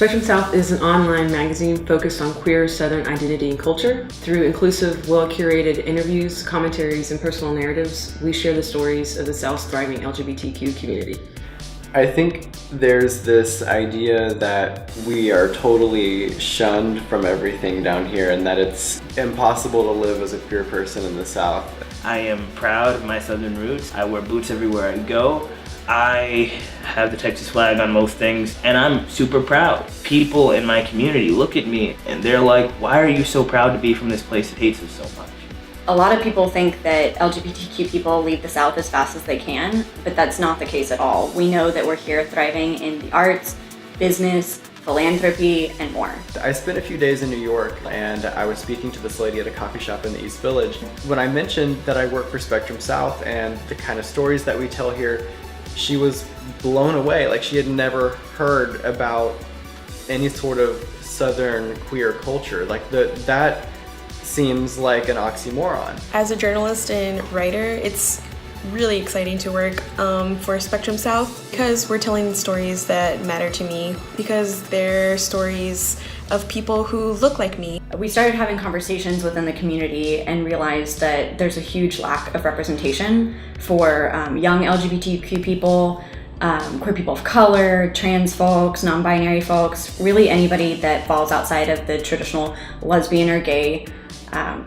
Spectrum South is an online magazine focused on queer Southern identity and culture. Through inclusive, well-curated interviews, commentaries, and personal narratives, we share the stories of the South's thriving LGBTQ community. I think there's this idea that we are totally shunned from everything down here and that it's impossible to live as a queer person in the South. I am proud of my Southern roots. I wear boots everywhere I go. I have the Texas flag on most things, and I'm super proud. People in my community look at me and they're like, why are you so proud to be from this place that hates us so much? A lot of people think that LGBTQ people leave the South as fast as they can, but that's not the case at all. We know that we're here thriving in the arts, business, philanthropy, and more. I spent a few days in New York and I was speaking to this lady at a coffee shop in the East Village. When I mentioned that I work for Spectrum South and the kind of stories that we tell here, she was blown away. Like, she had never heard about any sort of Southern queer culture. Like, that seems like an oxymoron. As a journalist and writer, it's really exciting to work for Spectrum South because we're telling stories that matter to me, because they're stories of people who look like me. We started having conversations within the community and realized that there's a huge lack of representation for young LGBTQ people, queer people of color, trans folks, non-binary folks, really anybody that falls outside of the traditional lesbian or gay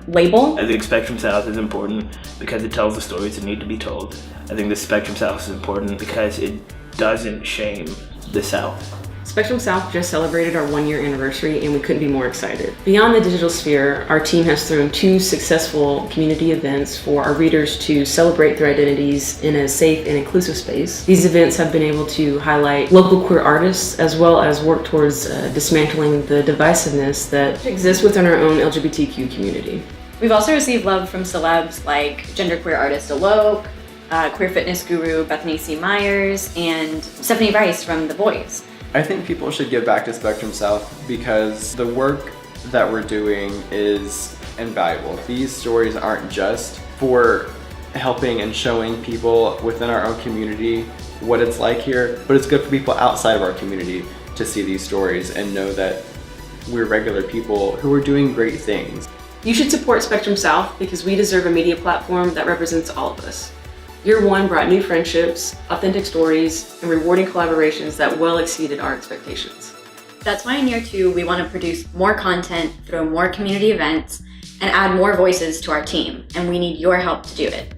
label. I think Spectrum South is important because it tells the stories that need to be told. I think the Spectrum South is important because it doesn't shame the South. Spectrum South just celebrated our 1-year anniversary and we couldn't be more excited. Beyond the digital sphere, our team has thrown 2 successful community events for our readers to celebrate their identities in a safe and inclusive space. These events have been able to highlight local queer artists as well as work towards dismantling the divisiveness that exists within our own LGBTQ community. We've also received love from celebs like genderqueer artist Alok, queer fitness guru Bethany C. Myers, and Stephanie Rice from The Voice. I think people should give back to Spectrum South because the work that we're doing is invaluable. These stories aren't just for helping and showing people within our own community what it's like here, but it's good for people outside of our community to see these stories and know that we're regular people who are doing great things. You should support Spectrum South because we deserve a media platform that represents all of us. Year 1 brought new friendships, authentic stories, and rewarding collaborations that well exceeded our expectations. That's why in year 2, we want to produce more content, throw more community events, and add more voices to our team, and we need your help to do it.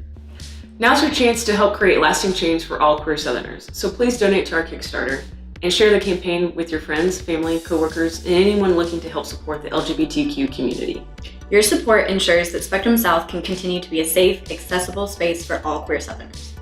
Now's your chance to help create lasting change for all queer Southerners, so please donate to our Kickstarter and share the campaign with your friends, family, coworkers, and anyone looking to help support the LGBTQ community. Your support ensures that Spectrum South can continue to be a safe, accessible space for all queer Southerners.